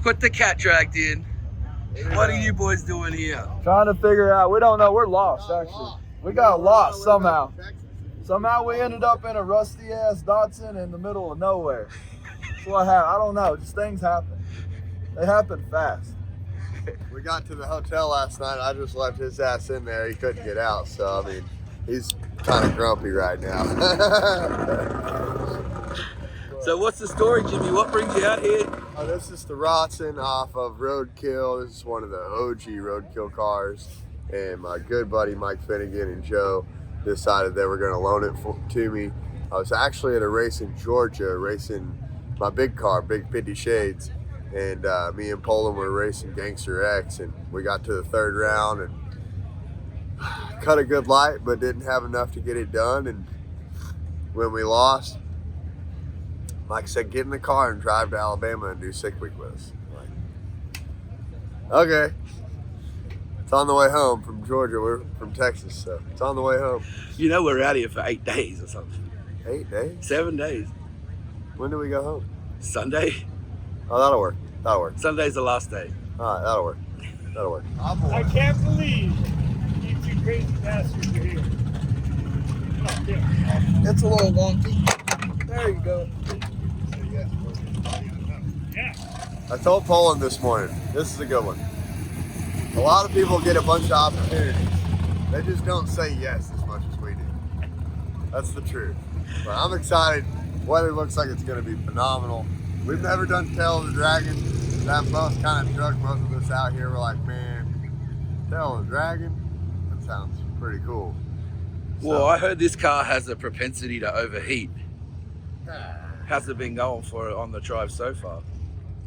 Put the cat dragged in. What are you boys doing here? Trying to figure out. We don't know. We're lost, actually. We got lost somehow. Somehow we ended up in a rusty ass Datsun in the middle of nowhere. That's what happened. I don't know. Just things happen. They happen fast. We got to the hotel last night. I just left his ass in there. He couldn't get out. So, I mean, he's kind of grumpy right now. So what's the story, Jimmy? What brings you out here? Oh, this is the Rotsun off of Roadkill. This is one of the OG Roadkill cars. And my good buddy Mike Finnegan and Joe decided they were going to loan it to me. I was actually at a race in Georgia, racing my big car, Big 50 Shades. And me and Poland were racing Gangster X. And we got to the third round and cut a good light, but didn't have enough to get it done. And when we lost, Mike said, get in the car and drive to Alabama and do Sick Week with us. I'm like, okay. It's on the way home from Georgia. We're from Texas, so it's on the way home. You know we're out here for 8 days or something. 8 days? 7 days. When do we go home? Sunday. Oh, that'll work. That'll work. Sunday's the last day. All right, that'll work. That'll work. I can't believe you two crazy bastards are here. Oh, yeah. It's a little wonky. There you go. Yeah. I told Poland this morning, this is a good one. A lot of people get a bunch of opportunities. They just don't say yes as much as we do. That's the truth. But I'm excited. Weather looks like it's going to be phenomenal. We've never done Tail of the Dragon. That both kind of drug most of us out here. We're like, man, Tail of the Dragon? That sounds pretty cool. Well, I heard this car has a propensity to overheat. How's it been going for it on the drive so far?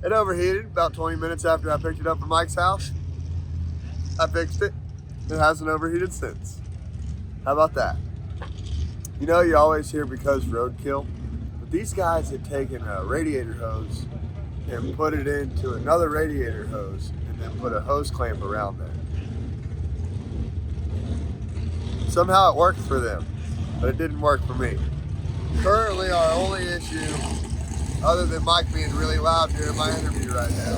It overheated about 20 minutes after I picked it up from Mike's house. I fixed it. It hasn't overheated since. How about that? You know, you always hear because roadkill, but these guys had taken a radiator hose and put it into another radiator hose and then put a hose clamp around there. Somehow it worked for them, but it didn't work for me. Currently, our only issue, other than Mike being really loud during my interview right now,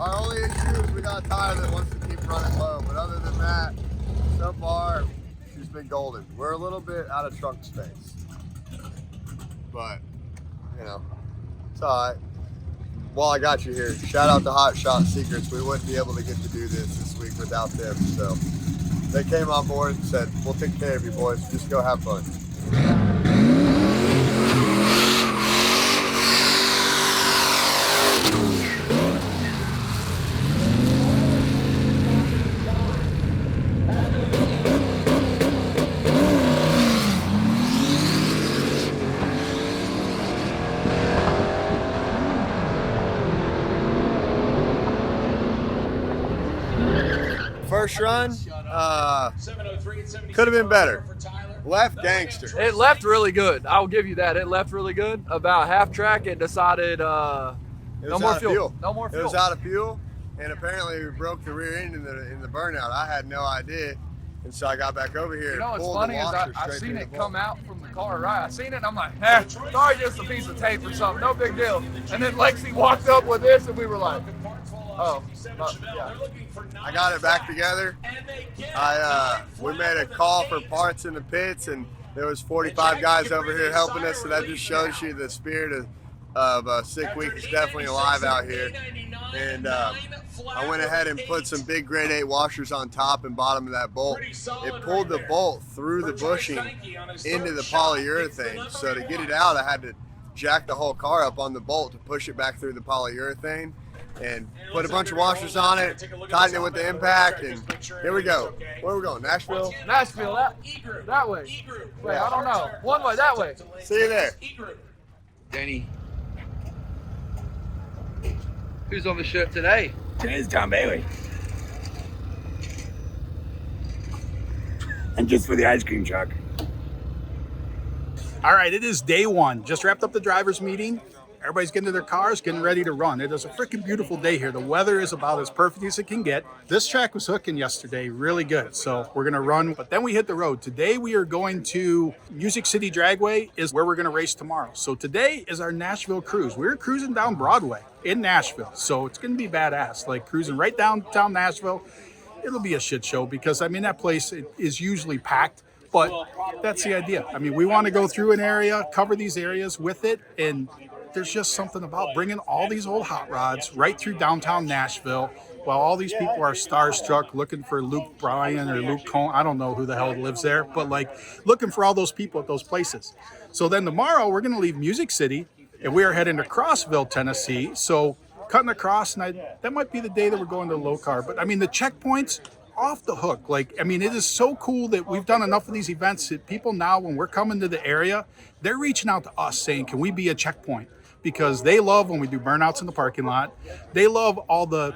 our only issue is we got a tire that wants to keep running low, but other than that, so far, she's been golden. We're a little bit out of trunk space, but, you know, it's all right. While I got you here, shout out to Hot Shot Secrets. We wouldn't be able to get to do this week without them, so they came on board and said, we'll take care of you boys, just go have fun. First run, could have been better. Left gangster. It left really good. I'll give you that. It left really good. About half track, it decided no more fuel. No more fuel. It was out of fuel, and apparently we broke the rear end in the burnout. I had no idea, and so I got back over here. You know and what's pulled funny the is washer I straight seen through it the come bolt. out from the car, right? I seen it, and I'm like, sorry, just a piece of tape or something. No big deal. And then Lexi walked up with this, and we were like, oh, yeah. I got it back together. We made a call for parts in the pits, and there was 45 guys over here helping us, so that just shows you the spirit of Sick Week is definitely alive out here. And I went ahead and put some big grade 8 washers on top and bottom of that bolt. It pulled the bolt through the bushing into the polyurethane, so to get it out I had to jack the whole car up on the bolt to push it back through the polyurethane and put a bunch of washers on it, tighten it with the impact, and here we go. Where are we going? Nashville? Nashville, that way. Wait, I don't know. One way, that way. See you there. Danny. Who's on the shirt today? Today's Tom Bailey. And just for the ice cream truck. All right, it is day one. Just wrapped up the driver's meeting, Everybody's getting to their cars, getting ready to run. It is a freaking beautiful day here. The weather is about as perfect as it can get. This track was hooking yesterday, really good. So we're gonna run, but then we hit the road. Today we are going to Music City Dragway is where we're gonna race tomorrow. So today is our Nashville cruise. We're cruising down Broadway in Nashville. So it's gonna be badass, like cruising right downtown Nashville. It'll be a shit show because I mean, that place is usually packed, but that's the idea. I mean, we wanna go through an area, cover these areas with it, and there's just something about bringing all these old hot rods right through downtown Nashville while all these people are starstruck looking for Luke Bryan or Luke Cohn. I don't know who the hell lives there, but like looking for all those people at those places. So then tomorrow we're going to leave Music City and we are heading to Crossville, Tennessee. So cutting across, and that might be the day that we're going to low car. But I mean, the checkpoints off the hook. Like, I mean, it is so cool that we've done enough of these events that people now, when we're coming to the area, they're reaching out to us saying, can we be a checkpoint? Because they love when we do burnouts in the parking lot. They love all the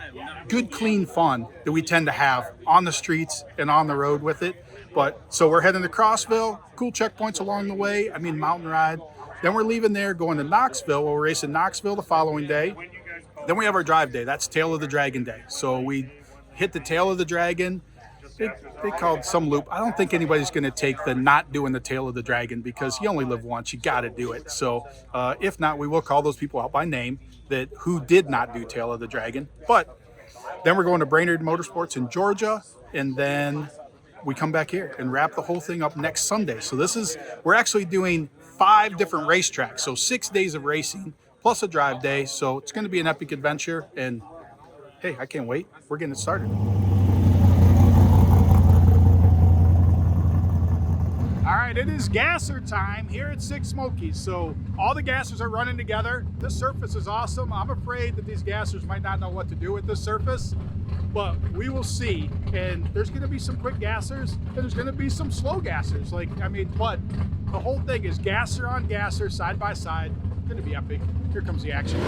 good, clean fun that we tend to have on the streets and on the road with it. But so we're heading to Crossville, cool checkpoints along the way. I mean, mountain ride. Then we're leaving there, going to Knoxville. We'll race in Knoxville the following day. Then we have our drive day. That's Tail of the Dragon day. So we hit the Tail of the Dragon. They called some loop. I don't think anybody's going to take the not doing the Tail of the Dragon because you only live once. You got to do it. So if not, we will call those people out by name who did not do Tail of the Dragon. But then we're going to Brainerd Motorsports in Georgia, and then we come back here and wrap the whole thing up next Sunday. So we're actually doing 5 different racetracks. So 6 days of racing plus a drive day. So it's going to be an epic adventure. And hey, I can't wait. We're getting it started. All right, it is gasser time here at Sick Smokies. So all the gassers are running together. This surface is awesome. I'm afraid that these gassers might not know what to do with this surface, but we will see. And there's gonna be some quick gassers and there's gonna be some slow gassers. But the whole thing is gasser on gasser, side by side. It's gonna be epic. Here comes the action.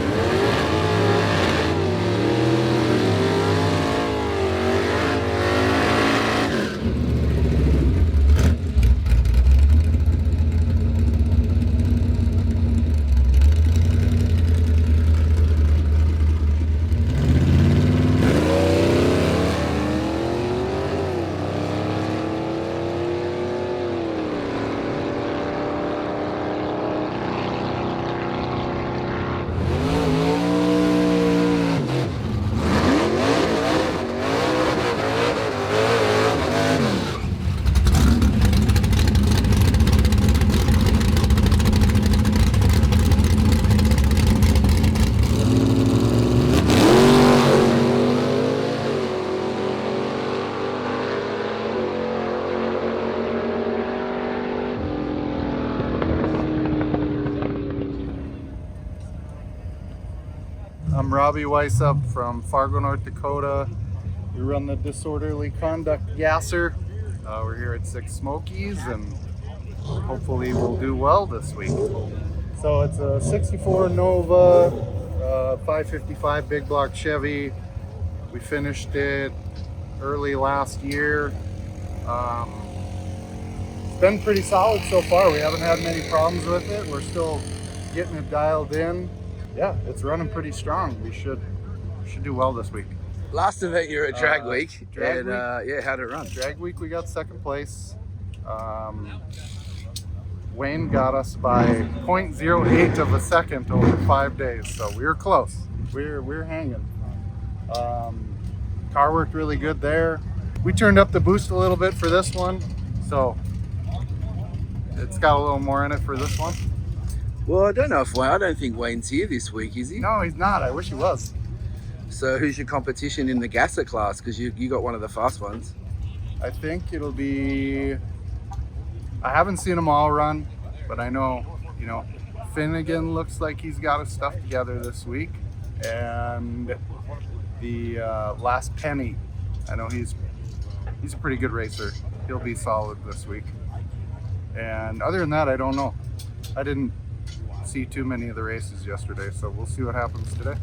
I'm Robby Weiss up from Fargo, North Dakota. We run the disorderly conduct gasser. We're here at Sick Smokies and hopefully we'll do well this week. So it's a 64 Nova, 555 big block Chevy. We finished it early last year. It's been pretty solid so far. We haven't had many problems with it. We're still getting it dialed in. Yeah, it's running pretty strong. We should do well this week. Last event you're at Drag Week. Drag Week? Yeah, how'd it run? Drag Week we got second place. Wayne got us by 0.08 of a second over 5 days, so we were close. We're hanging. Car worked really good there. We turned up the boost a little bit for this one, so it's got a little more in it for this one. Well, I don't think Wayne's here this week, is he? No, he's not. I wish he was. So who's your competition in the gasser class? Because you got one of the fast ones. I think it'll be, I haven't seen them all run, but I know, Finnegan looks like he's got his stuff together this week. And the Last Penny, I know he's a pretty good racer. He'll be solid this week. And other than that, I don't know. I didn't see too many of the races yesterday, so we'll see what happens today.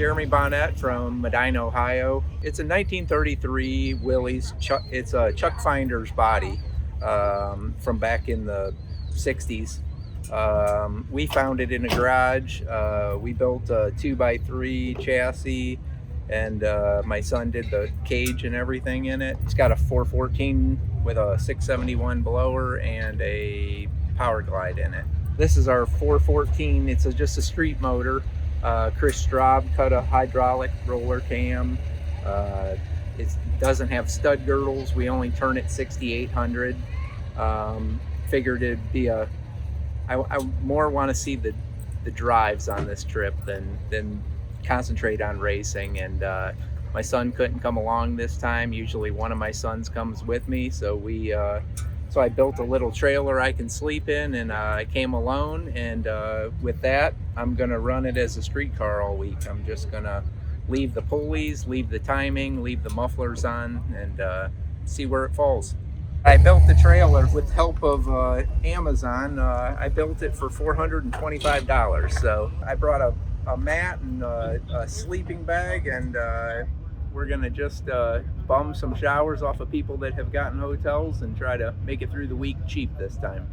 Jeremy Bonnet from Medina, Ohio. It's a 1933 Willys. It's a Chuck Finder's body from back in the 60s. We found it in a garage. We built a 2x3 chassis, and my son did the cage and everything in it. It's got a 414 with a 671 blower and a power glide in it. This is our 414. It's just a street motor. Chris Straub cut a hydraulic roller cam. It doesn't have stud girdles. We only turn it 6,800. Figured it'd be I more want to see the drives on this trip than concentrate on racing. And my son couldn't come along this time. Usually one of my sons comes with me, so so I built a little trailer I can sleep in, and I came alone. And with that, I'm gonna run it as a street car all week. I'm just gonna leave the pulleys, leave the timing, leave the mufflers on, and see where it falls. I built the trailer with the help of Amazon. I built it for $425. So I brought a mat and a sleeping bag, and we're gonna just bum some showers off of people that have gotten hotels and try to make it through the week cheap this time.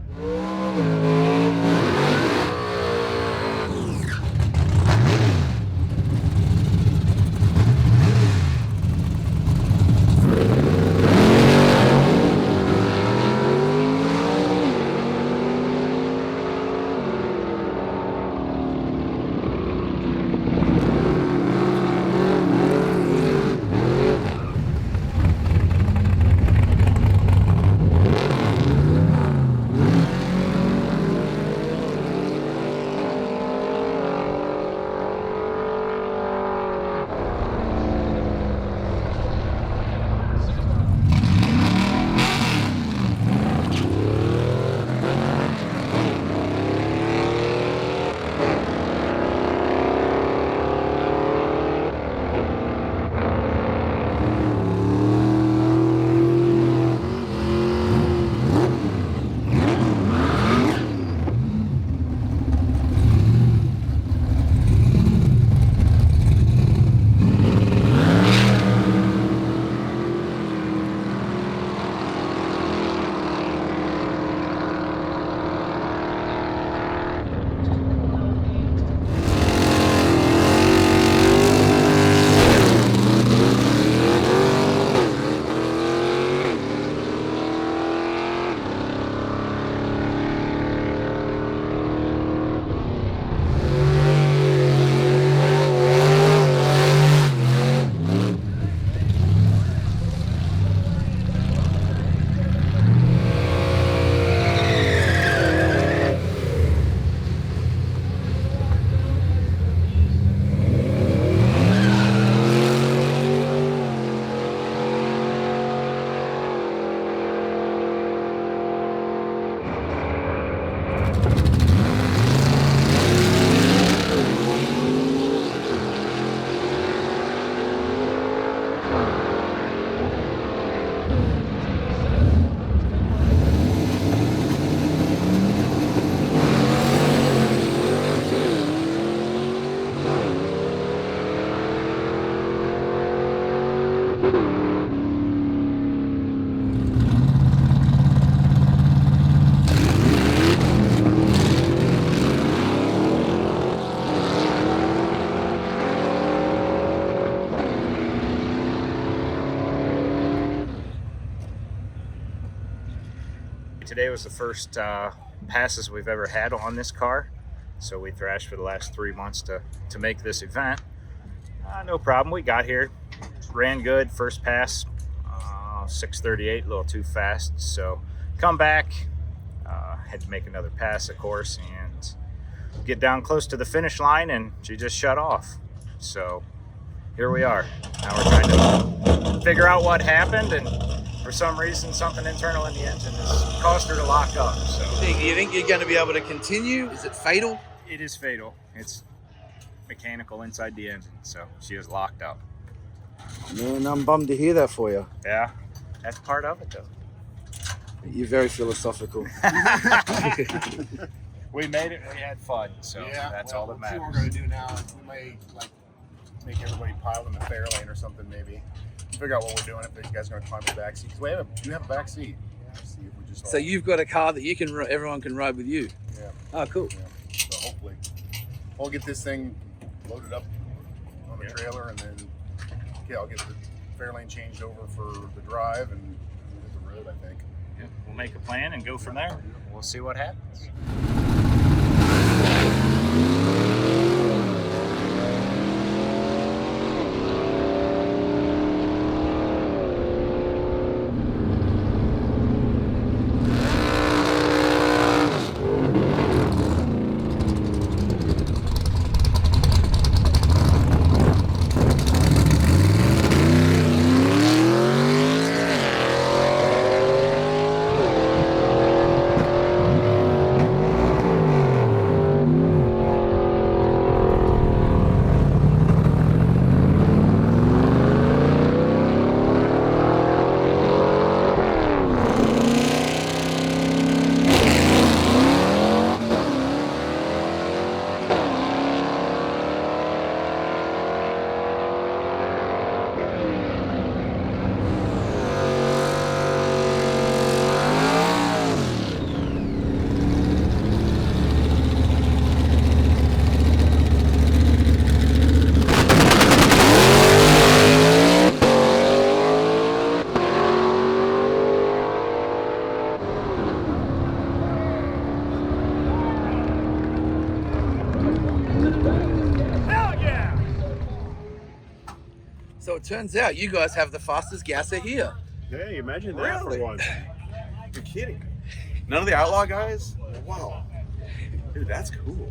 Today was the first passes we've ever had on this car, so we thrashed for the last 3 months to make this event. No problem, we got here, ran good, first pass, 6:38, a little too fast, so come back, had to make another pass of course, and get down close to the finish line, and she just shut off. So here we are. Now we're trying to figure out what happened, and for some reason, something internal in the engine has caused her to lock up. So, Do you think you're going to be able to continue? Is it fatal? it is fatal. It's mechanical inside the engine, so she is locked up. Man, I'm bummed to hear that for you. Yeah, that's part of it, though. You're very philosophical. We made it. We had fun, so that's all that matters. What we're gonna do now is we may make everybody pile in the fair lane or something maybe. Figure out what we're doing if you guys are going to climb the back seat. Because we have a back seat. See if we just So you've got a car that everyone can ride with you. Yeah. Oh, cool. Yeah. So hopefully I'll get this thing loaded up on the trailer, and then I'll get the fair lane changed over for the drive and hit the road, I think. Yep. We'll make a plan and go from there. We'll see what happens. So it turns out you guys have the fastest gasser here. Hey, imagine that Really? for once. You're kidding. None of the outlaw guys? Wow. Dude, that's cool.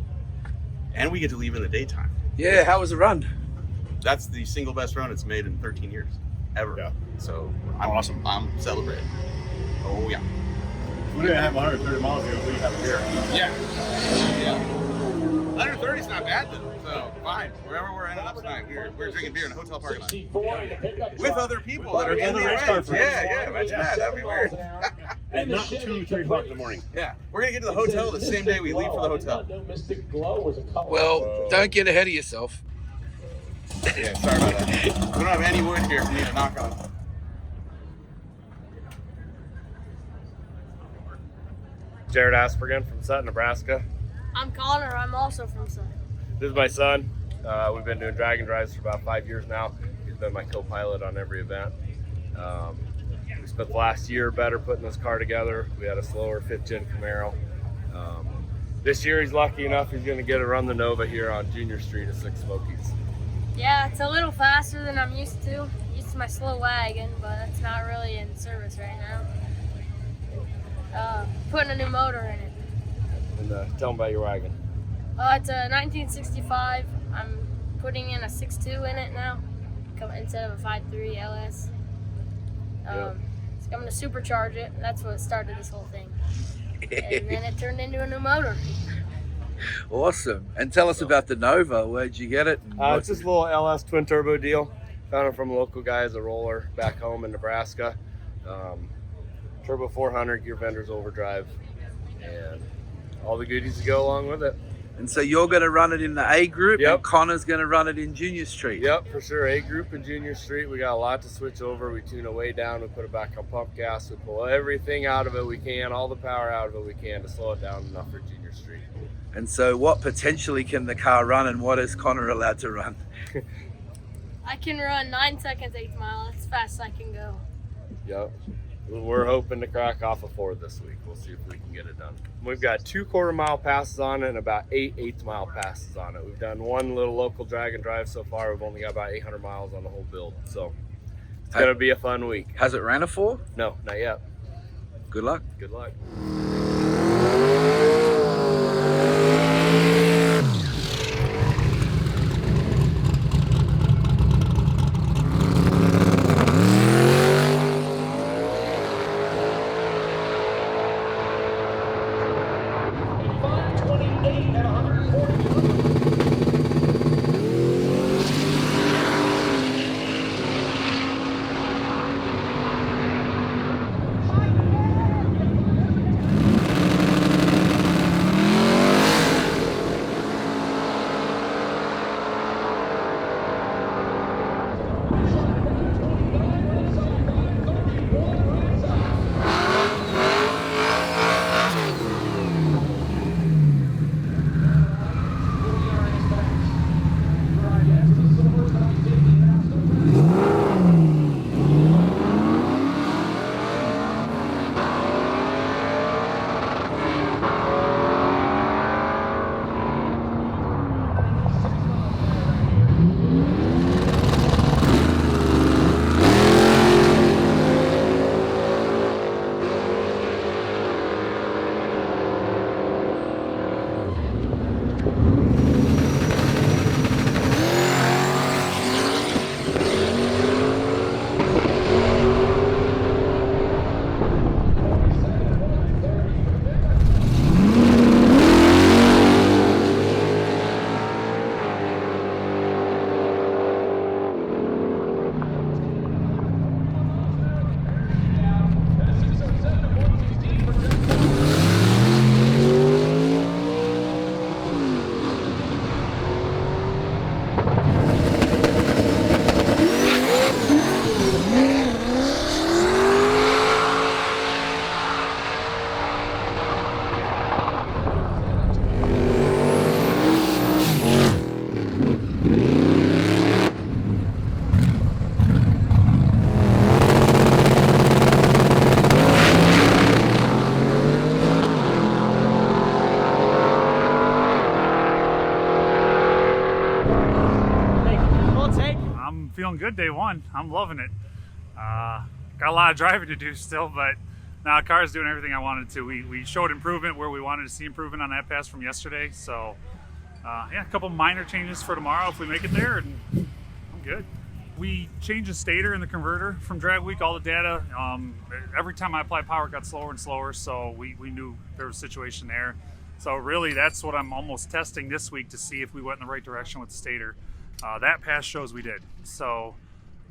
And we get to leave in the daytime. Yeah, how was the run? That's the single best run it's made in 13 years. Ever. Yeah. So awesome. I'm celebrating. Oh yeah. We're going to have 130 miles here. We have here. Yeah. 130 is not bad though. So fine. Wherever we're ending up tonight, we're drinking beer in a hotel parking lot. With other people that are in the race car friends. Yeah, imagine that. That'd be weird. At not 2, 3 o'clock in the morning. Yeah. We're gonna get to the hotel the same day we leave for the hotel. Well, don't get ahead of yourself. Yeah, sorry about that. We don't have any wood here for me to knock on. Jared Aspergen from Sutton, Nebraska. I'm Connor. I'm also from Sutton. This is my son. We've been doing drag and drives for about 5 years now. He's been my co-pilot on every event. We spent the last year better putting this car together. We had a slower 5th gen Camaro. This year he's lucky enough he's going to get to run the Nova here on Junior Street at Sick Smokies. Yeah, it's a little faster than I'm used to. Used to my slow wagon, but it's not really in service right now. Putting a new motor in it. And tell them about your wagon. It's a 1965. I'm putting in a 6.2 in it now, instead of a 5.3 LS. So I'm going to supercharge it. That's what started this whole thing. And then it turned into a new motor. Awesome. And tell us about the Nova. Where'd you get it? It's this little LS twin turbo deal. Found it from a local guy as a roller back home in Nebraska. Turbo 400, gear vendors overdrive, and all the goodies to go along with it. And so you're going to run it in the A group, Yep. and Connor's going to run it in Junior Street. Yep, for sure. A group and Junior Street, we got a lot to switch over. We tune it way down. We put it back on pump gas. We pull everything out of it we can, all the power out of it we can to slow it down enough for Junior Street. And so what potentially can the car run, and what is Connor allowed to run? I can run 9 seconds 8th mile. That's as fast as I can go. Yep. We're hoping to crack off a 4 this week. We'll see if we can get it done. We've got 2 quarter-mile passes on it and about 8 eighth-mile passes on it. We've done 1 little local drag and drive so far. We've only got about 800 miles on the whole build. So it's going to be a fun week. Has it ran a 4? No, not yet. Good luck. Good luck. I'm feeling good day one. I'm loving it. Got a lot of driving to do still, but now the car's doing everything I wanted to. We showed improvement where we wanted to see improvement on that pass from yesterday. So yeah, a couple minor changes for tomorrow if we make it there, and I'm good. We changed the stator and the converter from drag week, all the data. Every time I applied power, it got slower and slower, so we knew there was a situation there. So really, that's what I'm almost testing this week to see if we went in the right direction with the stator. That pass shows we did. So,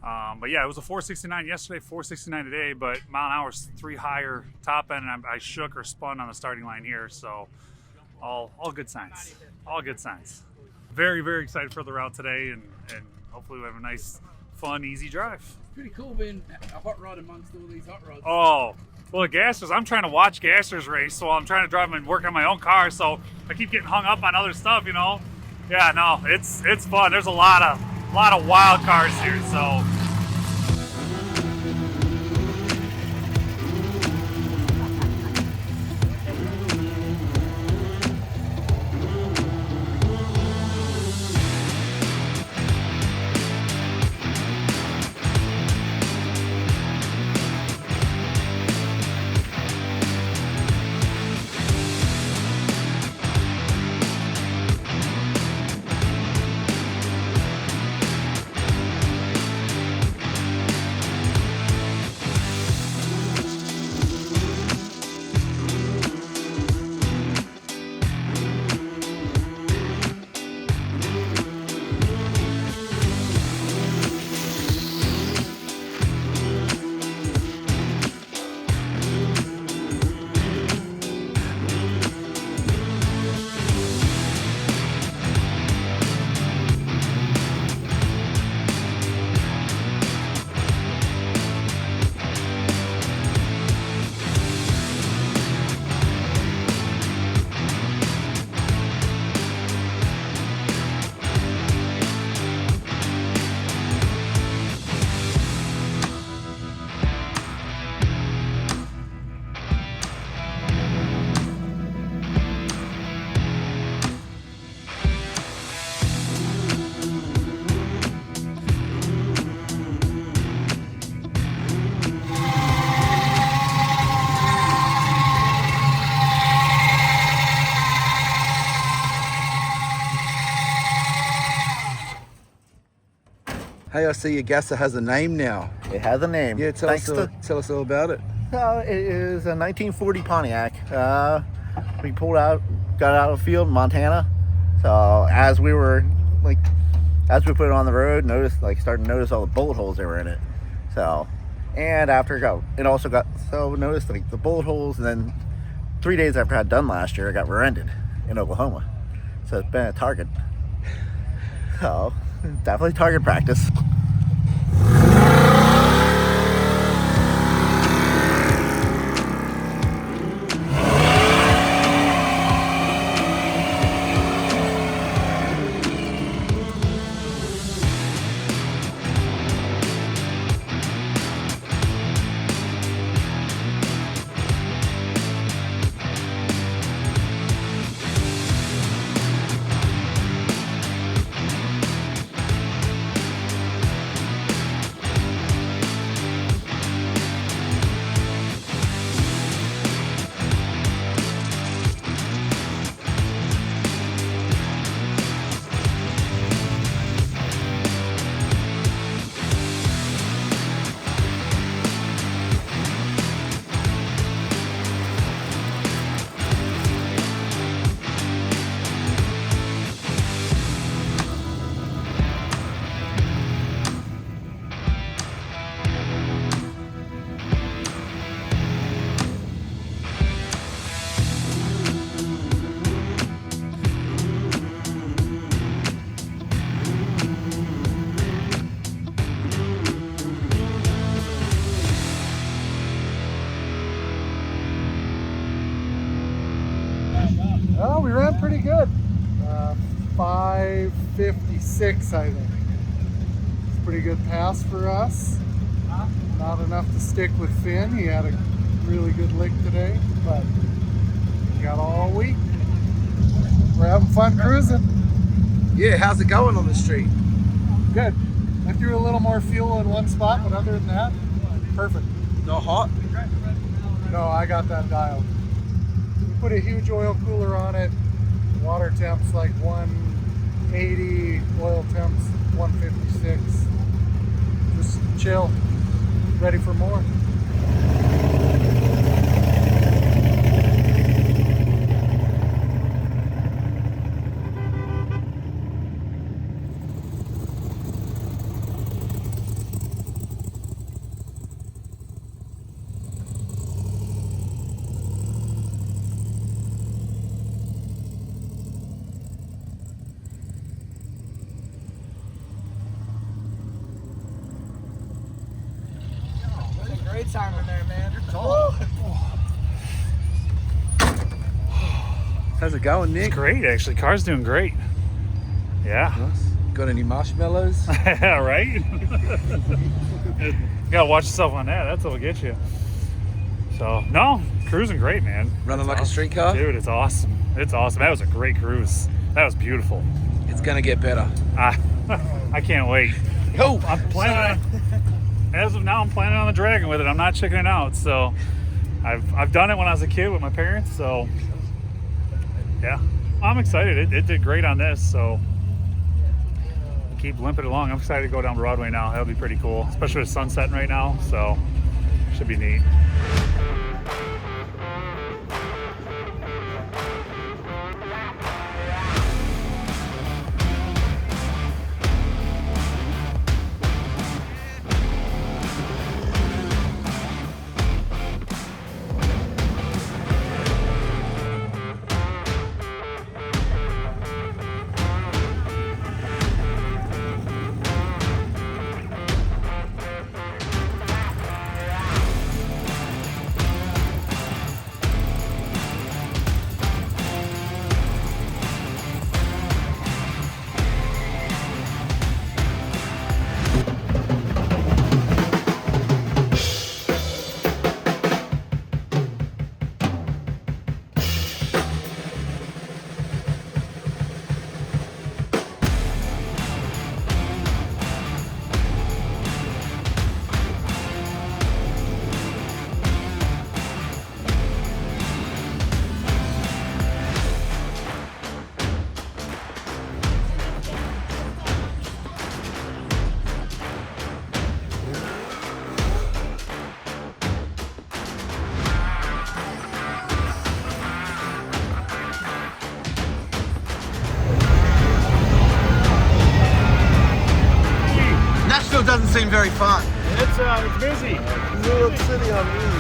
but yeah, it was a 469 yesterday, 469 today, but mile an hour's 3 higher top end, and I shook or spun on the starting line here. So all good signs, all good signs. Very, very excited for the route today, and hopefully we have a nice, fun, easy drive. Pretty cool being a hot rod amongst all these hot rods. Oh, well, the Gassers, I'm trying to watch Gassers race, so I'm trying to drive and work on my own car, so I keep getting hung up on other stuff, you know. Yeah, no, it's fun. There's a lot of wild cars here, so. Hey, I see your gasser has a name now. It has a name. Yeah, tell us all about it. It is a 1940 Pontiac. We got out of the field in Montana. So as we put it on the road, started to notice all the bullet holes that were in it. So, and after noticed like the bullet holes, and then 3 days after I had done last year, I got rear-ended in Oklahoma. So it's been a target. So definitely target practice. Well, we ran pretty good. 5:56, I think. It's a pretty good pass for us. Not enough to stick with Finn. He had a really good lick today, but we got all week. We're having fun cruising. Yeah, how's it going on the street? Good. I threw a little more fuel in one spot, but other than that, perfect. Not hot? No, I got that dialed. We put a huge oil cooler on it. Water temps like 180, oil temps 156. Just chill, ready for more. Great time in there, man. How's it going, Nick? It's great, actually. Car's doing great. Yeah. Nice. Got any marshmallows? Yeah, right? You gotta watch yourself on that. That's what'll get you. So, no, cruising great, man. Running like a street car? Dude, it's awesome. It's awesome. That was a great cruise. That was beautiful. It's gonna get better. I can't wait. Yo, I'm planning. As of now, I'm planning on the Dragon with it. I'm not checking it out. So, I've done it when I was a kid with my parents. So, yeah, I'm excited. It did great on this. So, keep limping along. I'm excited to go down Broadway now. That'll be pretty cool, especially with sunsetting right now. So, should be neat. Nashville doesn't seem very fun. It's busy. New York City on me.